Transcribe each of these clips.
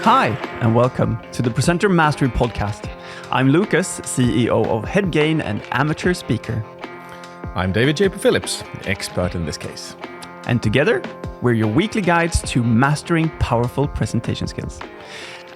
Hi, and welcome to the Presenter Mastery Podcast. I'm Lucas, CEO of Headgain and amateur speaker. I'm David J.P. Phillips, expert in this case. And together, we're your weekly guides to mastering powerful presentation skills.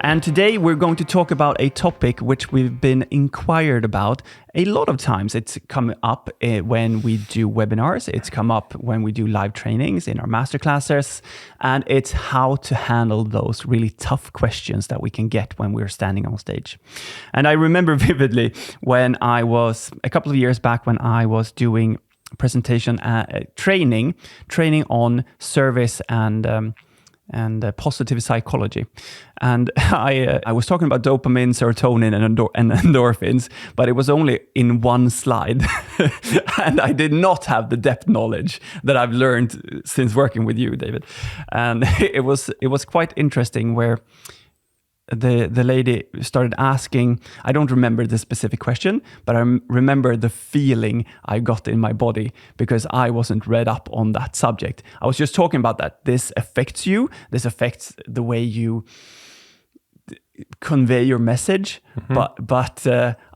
And today we're going to talk about a topic which we've been inquired about a lot of times. It's come up when we do webinars, it's come up when we do live trainings in our masterclasses, and it's how to handle those really tough questions that we can get when we're standing on stage. And I remember vividly when I was, a couple of years back, when I was doing presentation training on service and positive psychology. And I was talking about dopamine, serotonin, and endorphins, but it was only in one slide. And I did not have the depth knowledge that I've learned since working with you, David. And it was quite interesting where the lady started asking, I don't remember the specific question, but I remember the feeling I got in my body because I wasn't read up on that subject. I was just talking about that. This affects you. This affects the way you convey your message, but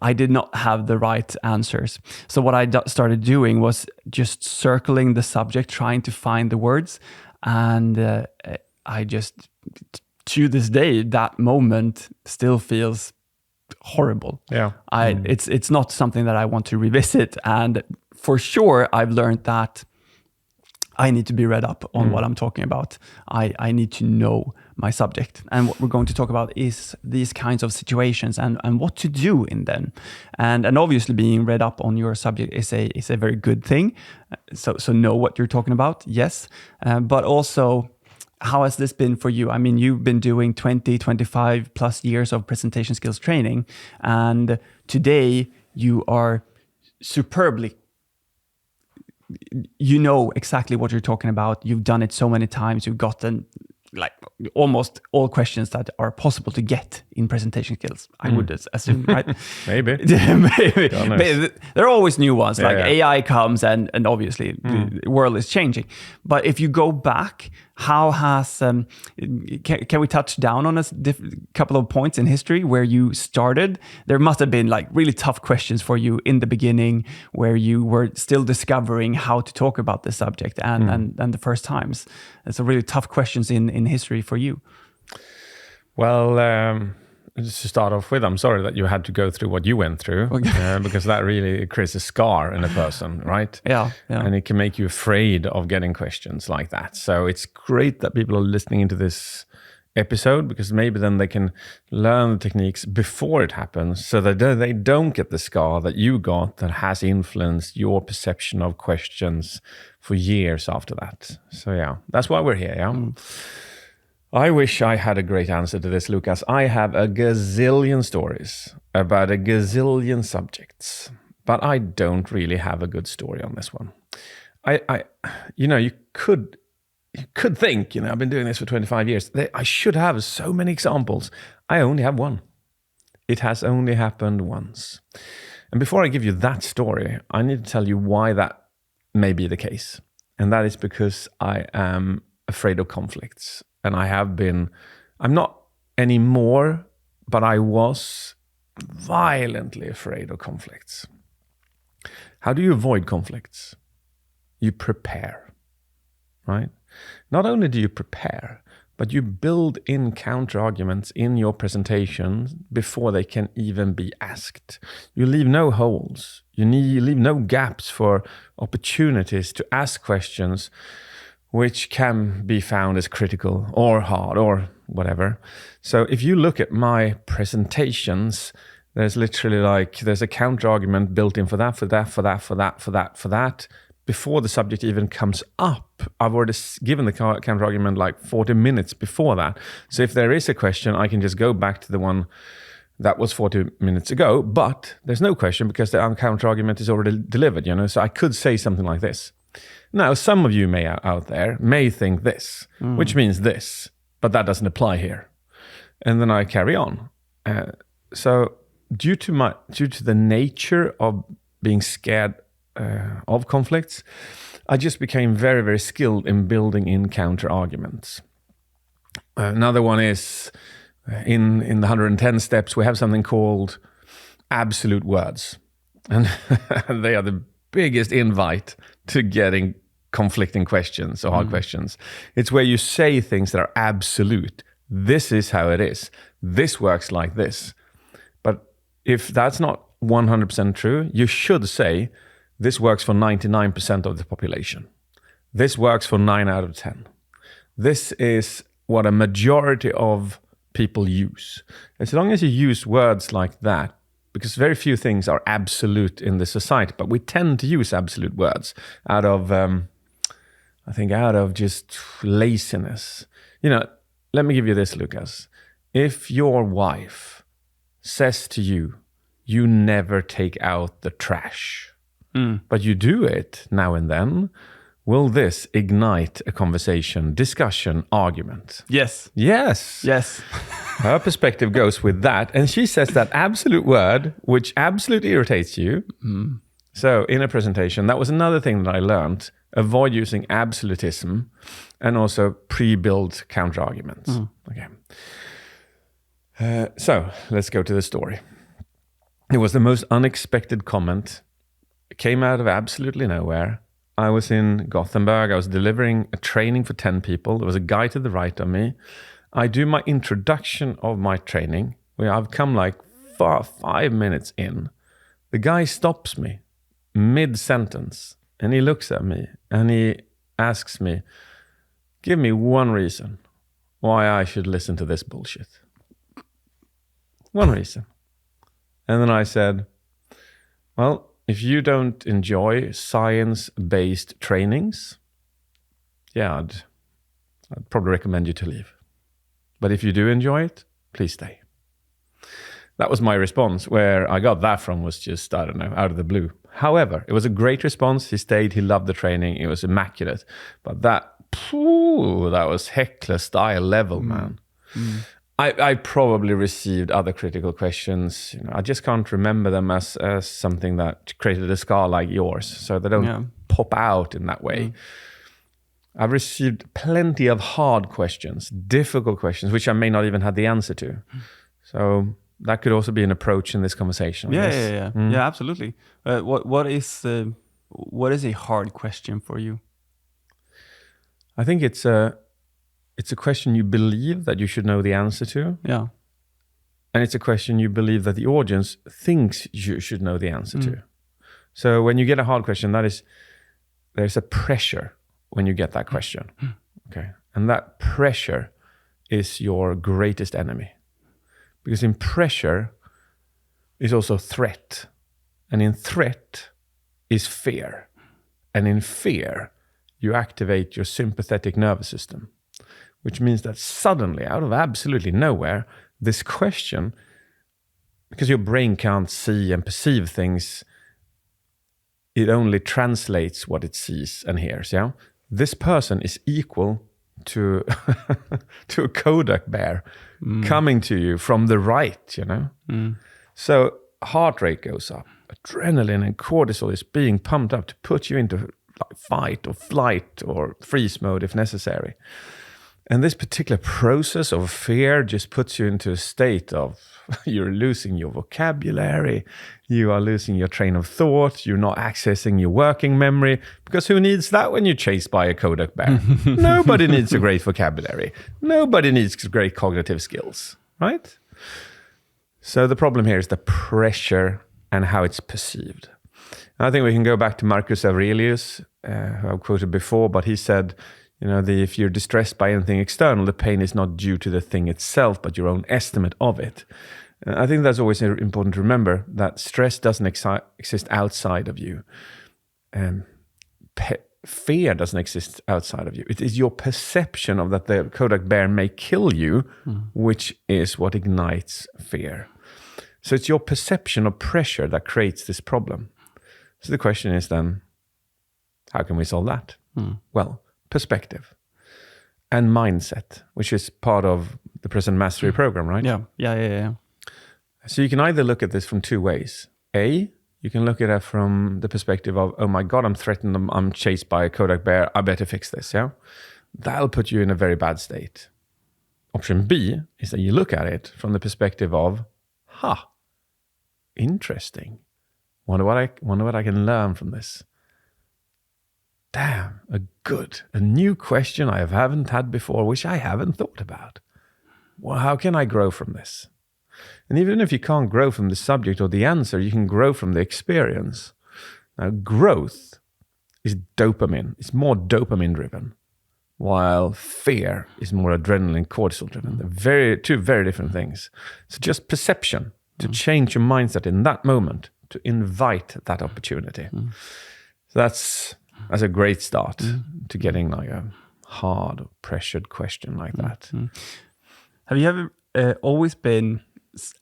I did not have the right answers. So what I started doing was just circling the subject, trying to find the words. And I just... to this day, that moment still feels horrible. Yeah. It's not something that I want to revisit. And for sure, I've learned that I need to be read up on what I'm talking about. I need to know my subject. And what we're going to talk about is these kinds of situations and what to do in them. And obviously being read up on your subject is a very good thing. So know what you're talking about, yes. But also, how has this been for you? I mean, you've been doing 20, 25 plus years of presentation skills training, and today you are superbly, you know exactly what you're talking about. You've done it so many times. You've gotten like almost all questions that are possible to get in presentation skills, I would assume, right? Maybe. Maybe. There are always new ones, AI comes and obviously the world is changing. But if you go back, how has, can we touch down on a couple of points in history where you started? There must have been like really tough questions for you in the beginning where you were still discovering how to talk about the subject and the first times. It's a really tough questions in history for you. Well, just to start off with, I'm sorry that you had to go through what you went through, because that really creates a scar in a person, right? Yeah. And it can make you afraid of getting questions like that. So it's great that people are listening into this episode, because maybe then they can learn the techniques before it happens so that they don't get the scar that you got that has influenced your perception of questions for years after that. So yeah, that's why we're here, yeah? I wish I had a great answer to this, Lucas. I have a gazillion stories about a gazillion subjects, but I don't really have a good story on this one. You could think, I've been doing this for 25 years. I should have so many examples. I only have one. It has only happened once. And before I give you that story, I need to tell you why that may be the case. And that is because I am afraid of conflicts. And I'm not anymore, but I was violently afraid of conflicts. How do you avoid conflicts? You prepare, right? Not only do you prepare, but you build in counter-arguments in your presentation before they can even be asked. You leave no holes. You leave no gaps for opportunities to ask questions which can be found as critical or hard or whatever. So if you look at my presentations, there's literally there's a counter argument built in for that. Before the subject even comes up, I've already given the counter argument 40 minutes before that. So if there is a question, I can just go back to the one that was 40 minutes ago, but there's no question because the counter argument is already delivered, So I could say something like this. Now, some of you out there may think this, which means this, but that doesn't apply here. And then I carry on. So due to the nature of being scared of conflicts, I just became very, very skilled in building in counter arguments. Another one is in the 110 steps, we have something called absolute words. And they are the biggest invite to getting conflicting questions or hard questions. It's where you say things that are absolute. This is how it is. This works like this. But if that's not 100% true, you should say, this works for 99% of the population. This works for 9 out of 10. This is what a majority of people use. As long as you use words like that, because very few things are absolute in the society, but we tend to use absolute words out of, I think, out of just laziness. You know, let me give you this, Lucas. If your wife says to you, you never take out the trash, but you do it now and then, will this ignite a conversation, discussion, argument? Yes. Yes. Yes. Her perspective goes with that. And she says that absolute word, which absolutely irritates you. So in a presentation, that was another thing that I learned. Avoid using absolutism and also pre-build counter-arguments. Okay. So let's go to the story. It was the most unexpected comment. It came out of absolutely nowhere. I was in Gothenburg. I was delivering a training for 10 people. There was a guy to the right of me. I do my introduction of my training, where I've come like 5 minutes in. The guy stops me mid-sentence, and he looks at me, and he asks me, give me one reason why I should listen to this bullshit. One reason. And then I said, well, if you don't enjoy science-based trainings, yeah, I'd probably recommend you to leave. But if you do enjoy it, please stay. That was my response. Where I got that from was just, I don't know, out of the blue. However, it was a great response. He stayed, he loved the training, it was immaculate. But that was heckler style level, man. I probably received other critical questions. You know, I just can't remember them as something that created a scar like yours. So they don't pop out in that way. I've received plenty of hard questions, difficult questions, which I may not even have the answer to. So that could also be an approach in this conversation. Yeah, absolutely. What is a hard question for you? I think it's a question you believe that you should know the answer to. Yeah. And it's a question you believe that the audience thinks you should know the answer to. So when you get a hard question, there's a pressure when you get that question. Okay. And that pressure is your greatest enemy. Because in pressure is also threat. And in threat is fear. And in fear, you activate your sympathetic nervous system. Which means that suddenly, out of absolutely nowhere, this question, because your brain can't see and perceive things, it only translates what it sees and hears, yeah? This person is equal to to a Kodak bear coming to you from the right, you know? So heart rate goes up, adrenaline and cortisol is being pumped up to put you into like fight or flight or freeze mode if necessary. And this particular process of fear just puts you into a state of you're losing your vocabulary, you are losing your train of thought, you're not accessing your working memory, because who needs that when you're chased by a Kodak bear? Nobody needs a great vocabulary. Nobody needs great cognitive skills, right? So the problem here is the pressure and how it's perceived. And I think we can go back to Marcus Aurelius, who I've quoted before, but he said, you know, if you're distressed by anything external, the pain is not due to the thing itself, but your own estimate of it. I think that's always important to remember, that stress doesn't exist outside of you. Fear doesn't exist outside of you. It is your perception of that the Kodak bear may kill you, which is what ignites fear. So it's your perception of pressure that creates this problem. So the question is then, how can we solve that? Well, perspective and mindset, which is part of the Present Mastery program, right? Yeah. So you can either look at this from two ways. A, you can look at it from the perspective of, oh my God, I'm threatened, I'm chased by a Kodak bear, I better fix this, yeah? That'll put you in a very bad state. option B is that you look at it from the perspective of, interesting. Wonder what I can learn from this. Damn, a new question I haven't had before, which I haven't thought about. Well, how can I grow from this? And even if you can't grow from the subject or the answer, you can grow from the experience. Now, growth is dopamine. It's more dopamine driven, while fear is more adrenaline, cortisol driven. They're two very different things. So just perception, to change your mindset in that moment, to invite that opportunity. So that's a great start to getting like a hard or pressured question like that. Have you ever always been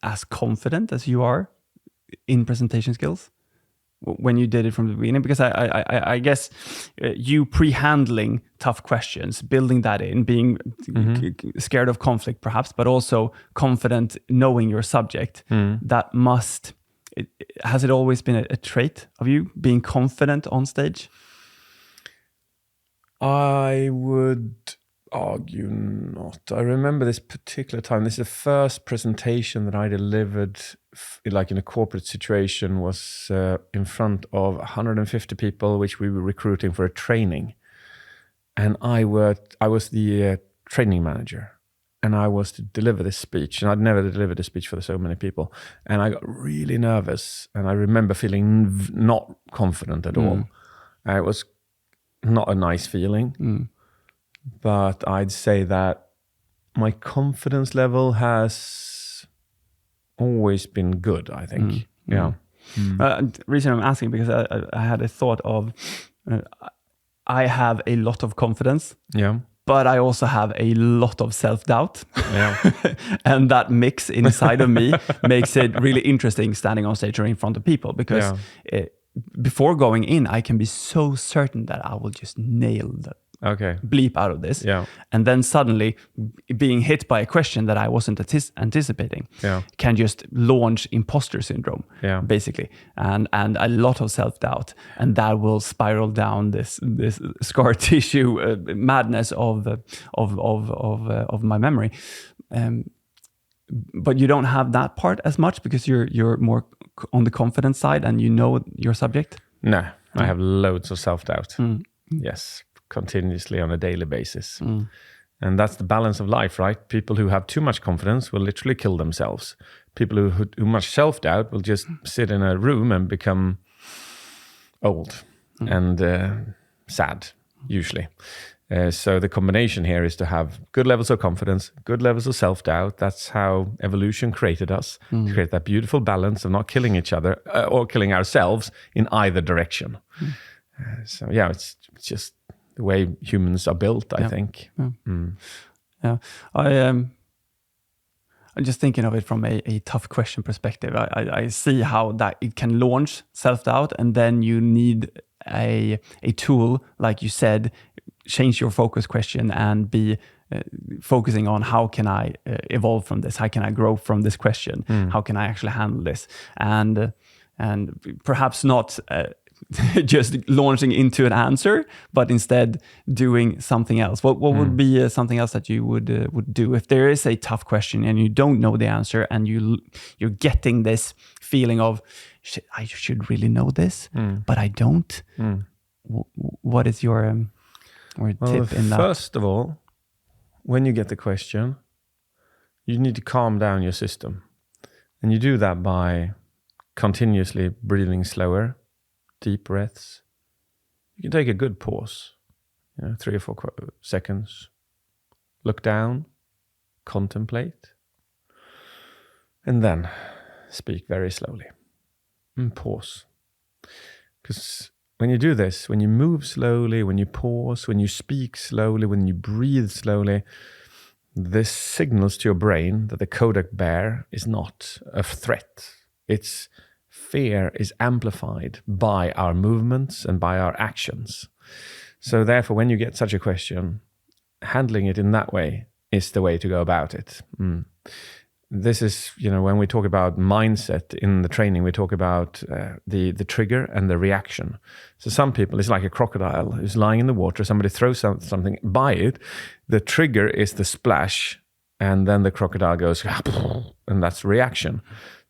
as confident as you are in presentation skills when you did it from the beginning? Because I guess you pre-handling tough questions, building that in, being scared of conflict perhaps, but also confident knowing your subject, that must... has it always been a trait of you, being confident on stage? I would argue not. I remember this particular time. This is the first presentation that I delivered, like in a corporate situation, was in front of 150 people, which we were recruiting for a training. And I was the training manager. And I was to deliver this speech, and I'd never delivered a speech for so many people. And I got really nervous, and I remember feeling not confident at all. It was not a nice feeling, but I'd say that my confidence level has always been good, I think. The reason I'm asking, because I had a thought of, I have a lot of confidence. But I also have a lot of self-doubt. And that mix inside of me makes it really interesting standing on stage or in front of people, because before going in, I can be so certain that I will just nail the bleep out of this. And then suddenly being hit by a question that I wasn't anticipating can just launch imposter syndrome, basically, and a lot of self-doubt, and that will spiral down this scar tissue madness of my memory. But you don't have that part as much because you're more on the confidence side and you know your subject. No, I have loads of self-doubt. Yes. Continuously on a daily basis. And that's the balance of life, right? People who have too much confidence will literally kill themselves. People who much self-doubt will just sit in a room and become old and sad, usually. So the combination here is to have good levels of confidence, good levels of self-doubt. That's how evolution created us, to create that beautiful balance of not killing each other or killing ourselves in either direction. So yeah, it's just the way humans are built, I think. I'm just thinking of it from a tough question perspective. I see how that it can launch self-doubt, and then you need a tool, like you said, change your focus question and be focusing on how can I evolve from this? How can I grow from this question? How can I actually handle this? And perhaps not just launching into an answer, but instead doing something else. What would be something else that you would do if there is a tough question and you don't know the answer, and you're getting this feeling of I should really know this, but I don't. What is your tip in that? First of all, when you get the question, you need to calm down your system, and you do that by continuously breathing slower. Deep breaths. You can take a good pause, 3 or 4 seconds. Look down, contemplate, and then speak very slowly. And pause. Because when you do this, when you move slowly, when you pause, when you speak slowly, when you breathe slowly, this signals to your brain that the Kodak bear is not a threat. It's fear is amplified by our movements and by our actions. So therefore, when you get such a question, handling it in that way is the way to go about it. This is, when we talk about mindset in the training, we talk about the trigger and the reaction. So some people, it's like a crocodile who's lying in the water, somebody throws something by it. The trigger is the splash, and then the crocodile goes, and that's reaction.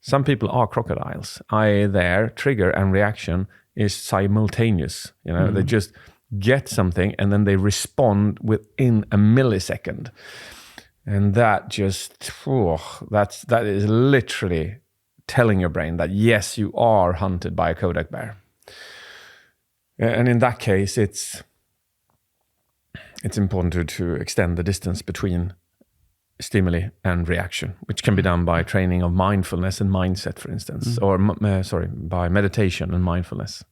Some people are crocodiles. Their trigger and reaction is simultaneous. They just get something and then they respond within a millisecond. And that just, that is literally telling your brain that, yes, you are hunted by a Kodak bear. And in that case, it's important to extend the distance between stimuli and reaction, which can be done by training of mindfulness and mindset, for instance, or by meditation and mindfulness.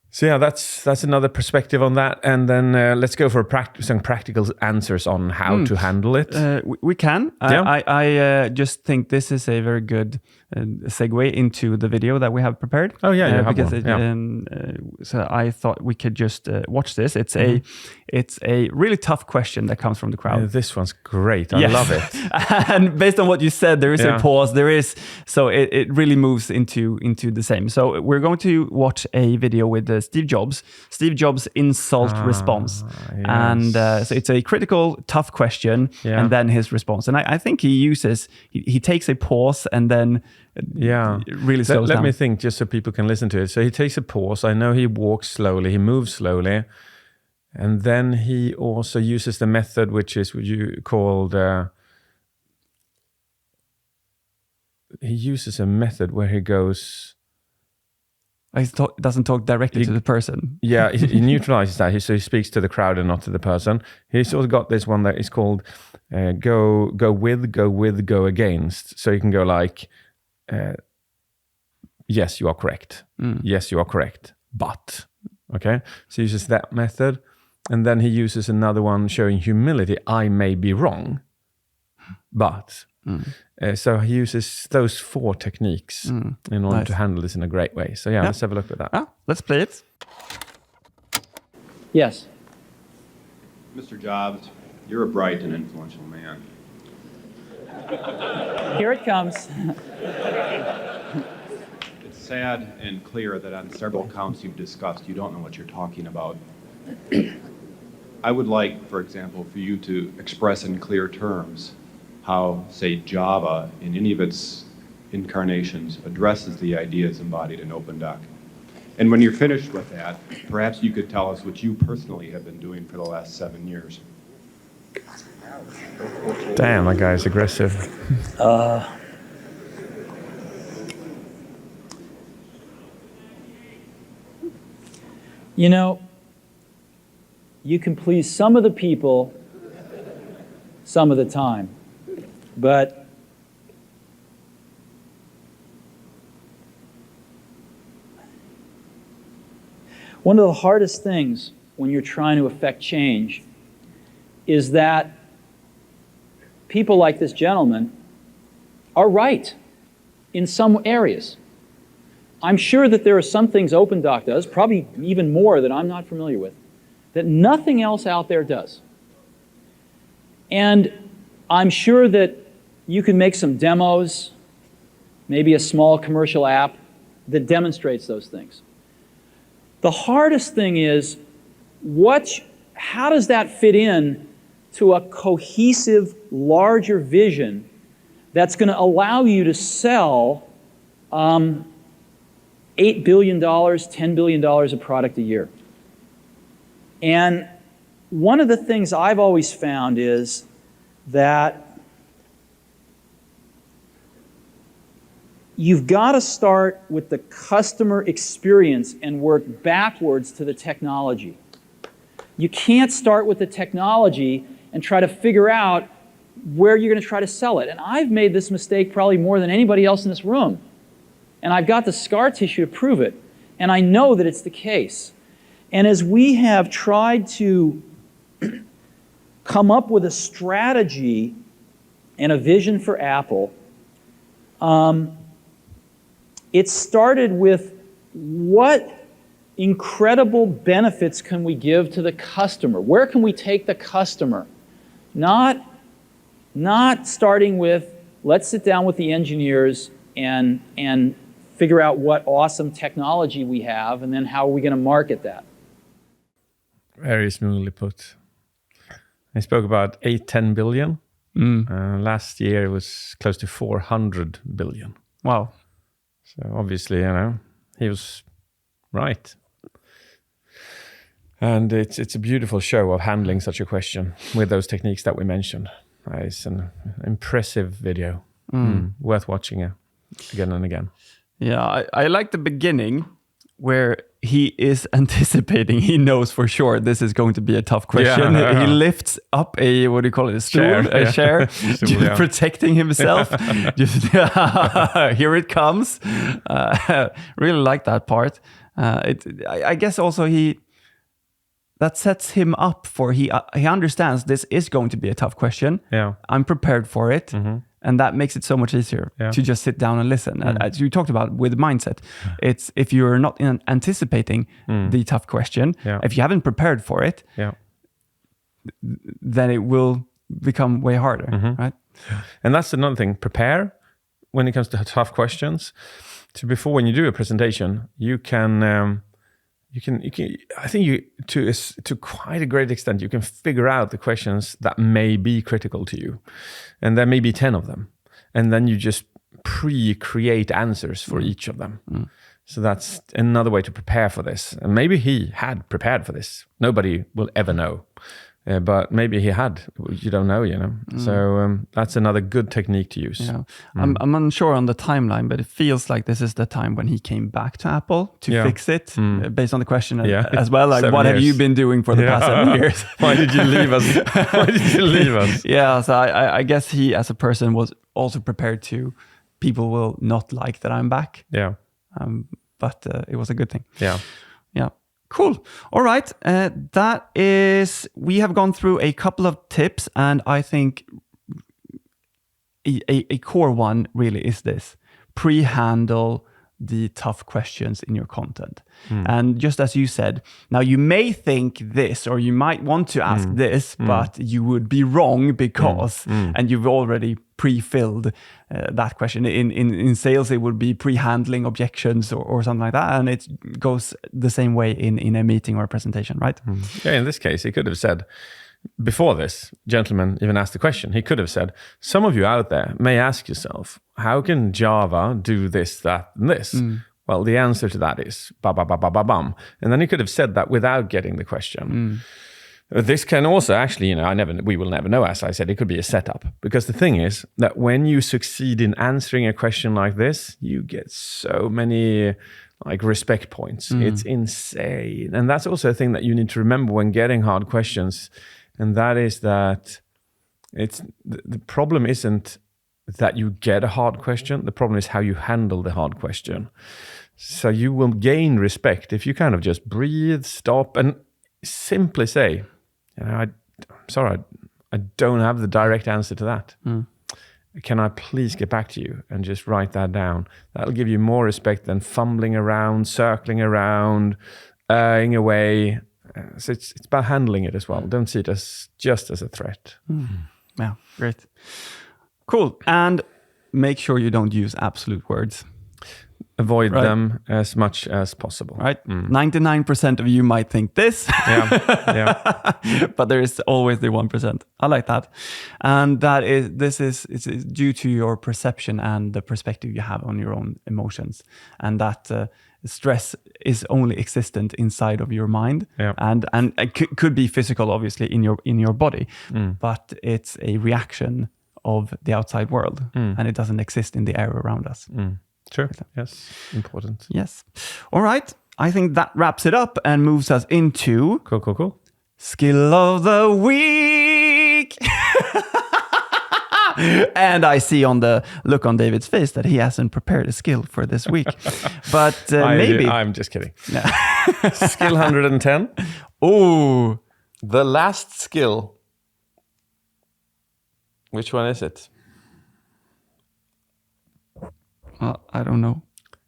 So yeah, that's another perspective on that. And then let's go for some practical answers on how to handle it. We can. Yeah. I just think this is a very good segue into the video that we have prepared. Oh yeah, you have because one. so I thought we could just watch this. It's a really tough question that comes from the crowd. This one's great. I love it. And based on what you said, there is a pause. So it really moves into the same. So we're going to watch a video with Steve Jobs insult response. Yes. And so it's a critical, tough question, and then his response. And I think he takes a pause and then really slows down. Let me think, just so people can listen to it. So he takes a pause. I know he walks slowly, he moves slowly, and then he also uses the method which is what you called. He uses a method where he goes. He doesn't talk directly to the person. Yeah, he neutralizes that. So he speaks to the crowd and not to the person. He's also got this one that is called go with, go against. So you can go like, yes, you are correct. Yes, you are correct. But, okay? So he uses that method. And then he uses another one showing humility. I may be wrong, but... so he uses those 4 techniques in order to handle this in a great way. So let's have a look at that. Let's play it. Yes. Mr. Jobs, you're a bright and influential man. Here it comes. It's sad and clear that on several counts you've discussed, you don't know what you're talking about. I would like, for example, for you to express in clear terms how, say, Java, in any of its incarnations, addresses the ideas embodied in OpenDoc. And when you're finished with that, perhaps you could tell us what you personally have been doing for the last 7 years. Damn, that guy's aggressive. You can please some of the people some of the time. But one of the hardest things when you're trying to affect change is that people like this gentleman are right in some areas. I'm sure that there are some things OpenDoc does, probably even more that I'm not familiar with, that nothing else out there does. And I'm sure that you can make some demos, maybe a small commercial app that demonstrates those things. The hardest thing is, how does that fit in to a cohesive, larger vision that's going to allow you to sell $8 billion, $10 billion of product a year? And one of the things I've always found is that you've got to start with the customer experience and work backwards to the technology. You can't start with the technology and try to figure out where you're going to try to sell it. And I've made this mistake probably more than anybody else in this room. And I've got the scar tissue to prove it. And I know that it's the case. And as we have tried to come up with a strategy and a vision for Apple, it started with what incredible benefits can we give to the customer? Where can we take the customer? Not starting with, let's sit down with the engineers and figure out what awesome technology we have, and then how are we going to market that? Very smoothly put. I spoke about 8-10 billion Last year it was close to 400 billion. Wow. So obviously, he was right. And it's a beautiful show of handling such a question with those techniques that we mentioned. It's an impressive video, worth watching again and again. Yeah, I like the beginning where he is anticipating. He knows for sure this is going to be a tough question. Yeah. He lifts up a, what do you call it, a stool, Chair, chair, Stool, just yeah. protecting himself. Just here it comes. Really like that part. I guess also that sets him up for he understands this is going to be a tough question. Yeah. I'm prepared for it. And that makes it so much easier to just sit down and listen. As you talked about with mindset, it's if you're not anticipating the tough question, if you haven't prepared for it, then it will become way harder, right? And that's another thing. Prepare when it comes to tough questions. So before, when you do a presentation, you can I think to quite a great extent, you can figure out the questions that may be critical to you. And there may be 10 of them. And then you just pre-create answers for each of them. So that's another way to prepare for this. And maybe he had prepared for this. Nobody will ever know. But maybe he had. You don't know, So that's another good technique to use. Yeah. I'm unsure on the timeline, but it feels like this is the time when he came back to Apple to fix it, based on the question as well. Like, 7 what have years. you been doing for the past 7 years? Why did you leave us? Why did you leave us? Yeah, so I guess he, as a person, was also prepared to. People will not like that I'm back. Yeah. But it was a good thing. Yeah. Yeah. Cool. All right. We have gone through a couple of tips, and I think a core one really is this: pre-handle the tough questions in your content. And just as you said, now you may think this, or you might want to ask this, but you would be wrong because, and you've already pre-filled that question. In sales, it would be pre-handling objections or something like that. And it goes the same way in a meeting or a presentation, right? Yeah, in this case, he could have said, before this gentleman even asked the question, he could have said, some of you out there may ask yourself, how can Java do this, that, and this? Well, the answer to that is ba ba ba ba ba bum. And then he could have said that without getting the question. This can also actually, we will never know, as I said, it could be a setup. Because the thing is that when you succeed in answering a question like this, you get so many respect points. It's insane. And that's also a thing that you need to remember when getting hard questions. And that is that the problem isn't that you get a hard question. The problem is how you handle the hard question. So you will gain respect if you kind of just breathe, stop, and simply say, I'm sorry, I don't have the direct answer to that. Can I please get back to you and just write that down? That'll give you more respect than fumbling around, circling around, away. So it's about handling it as well. Don't see it as just as a threat. Yeah, great. Cool. And make sure you don't use absolute words. Avoid them as much as possible. Right? 99% of you might think this. Yeah. But there is always the 1%. I like that. And it's due to your perception and the perspective you have on your own emotions. And that stress is only existent inside of your mind. Yeah. And it could be physical, obviously, in your body. But it's a reaction of the outside world. And it doesn't exist in the air around us. Sure. Yes. Important. Yes. All right. I think that wraps it up and moves us into Cool. Skill of the Week. And I see on the look on David's face that he hasn't prepared a skill for this week. But maybe. I'm just kidding. Skill 110. Oh. The last skill. Which one is it? I don't know.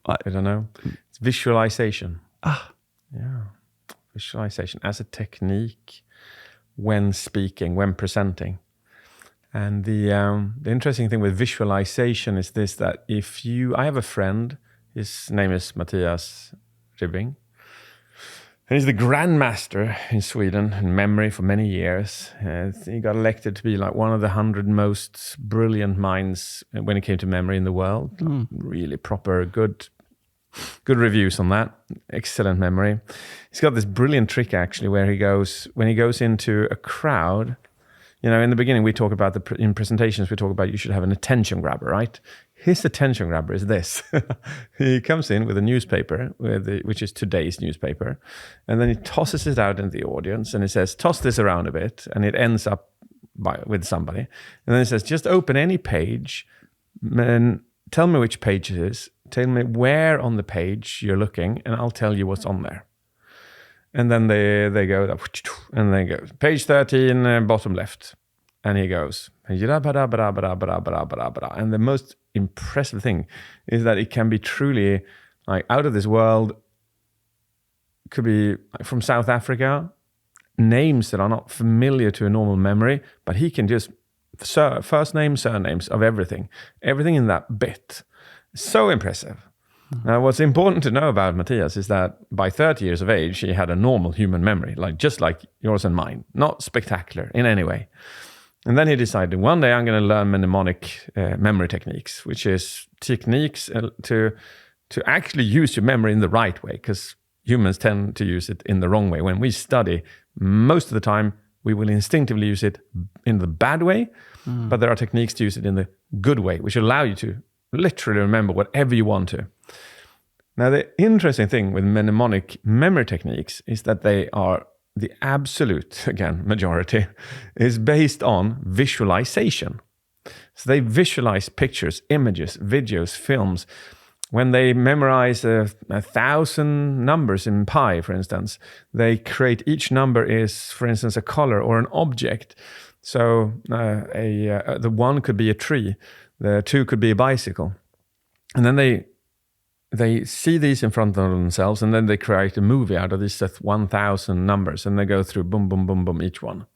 I don't know. It's visualization. Yeah. Visualization as a technique when speaking, when presenting. And the interesting thing with visualization is this, that I have a friend, his name is Matthias Ribbing, And he's the grandmaster in Sweden in memory for many years. He got elected to be like one of the 100 most brilliant minds when it came to memory in the world. Really proper, good reviews on that. Excellent memory. He's got this brilliant trick actually where when he goes into a crowd, in the beginning we talk about in presentations we talk about you should have an attention grabber, right? His attention grabber is this. He comes in with a newspaper, which is today's newspaper, and then he tosses it out into the audience and he says, toss this around a bit, and it ends up with somebody. And then he says, just open any page and tell me which page it is. Tell me where on the page you're looking, and I'll tell you what's on there. And then they go, and they go, page 13, bottom left. And he goes, and the most impressive thing is that it can be truly like out of this world. Could be from South Africa, names that are not familiar to a normal memory, but he can just first names, surnames of everything in that bit. So impressive. Now, what's important to know about Mattias is that by 30 years of age, he had a normal human memory, just like yours and mine, not spectacular in any way. And then he decided one day I'm going to learn mnemonic memory techniques, which is techniques to actually use your memory in the right way, because humans tend to use it in the wrong way. When we study, most of the time we will instinctively use it in the bad way, but there are techniques to use it in the good way, which allow you to literally remember whatever you want to. Now, the interesting thing with mnemonic memory techniques is that they are the absolute, again, majority, is based on visualization. So they visualize pictures, images, videos, films. When they memorize 1,000 numbers in pi, for instance, they create each number is, for instance, a color or an object. So the one could be a tree, the two could be a bicycle. And then they see these in front of themselves, and then they create a movie out of these 1,000 numbers, and they go through boom, boom, boom, boom, each one.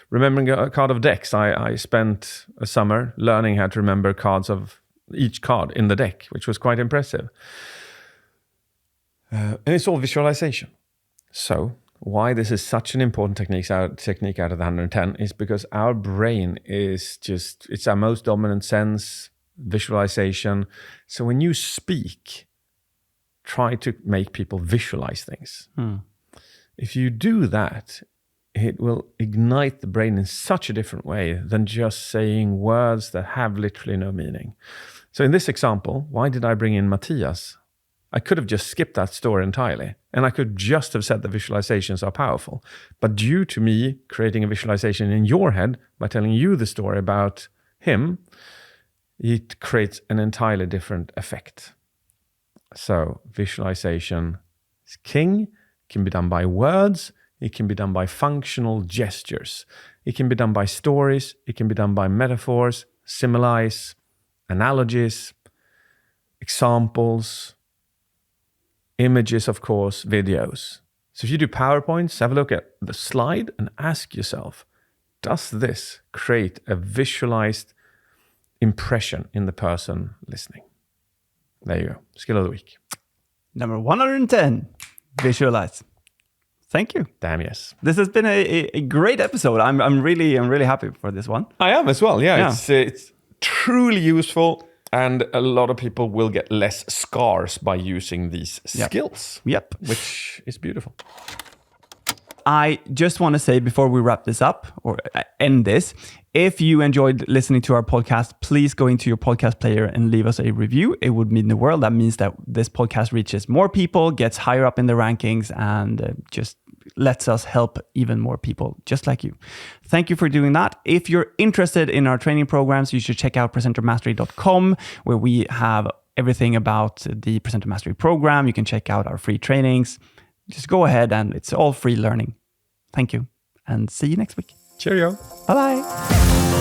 Remembering a card of decks, I spent a summer learning how to remember cards of each card in the deck, which was quite impressive. And it's all visualization. So why this is such an important technique out of the 110 is because our brain is it's our most dominant sense, visualization. So when you speak, try to make people visualize things. If you do that, it will ignite the brain in such a different way than just saying words that have literally no meaning. So in this example, why did I bring in Mattias? I could have just skipped that story entirely, and I could just have said that visualizations are powerful. But due to me creating a visualization in your head by telling you the story about him, it creates an entirely different effect. So visualization is king. It can be done by words. It can be done by functional gestures. It can be done by stories. It can be done by metaphors, similes, analogies, examples, images, of course, videos. So if you do PowerPoints, have a look at the slide and ask yourself, does this create a visualized impression in the person listening? There you go. Skill of the week. Number 110, visualize. Thank you. Damn yes. This has been a great episode. I'm really happy for this one. I am as well. Yeah. It's truly useful, and a lot of people will get less scars by using these skills. Yep. Which is beautiful. I just want to say before we wrap this up or end this, if you enjoyed listening to our podcast, please go into your podcast player and leave us a review. It would mean the world. That means that this podcast reaches more people, gets higher up in the rankings, and just lets us help even more people just like you. Thank you for doing that. If you're interested in our training programs, you should check out presentermastery.com, where we have everything about the Presenter Mastery program. You can check out our free trainings. Just go ahead, and it's all free learning. Thank you, and see you next week. Cheerio. Bye-bye.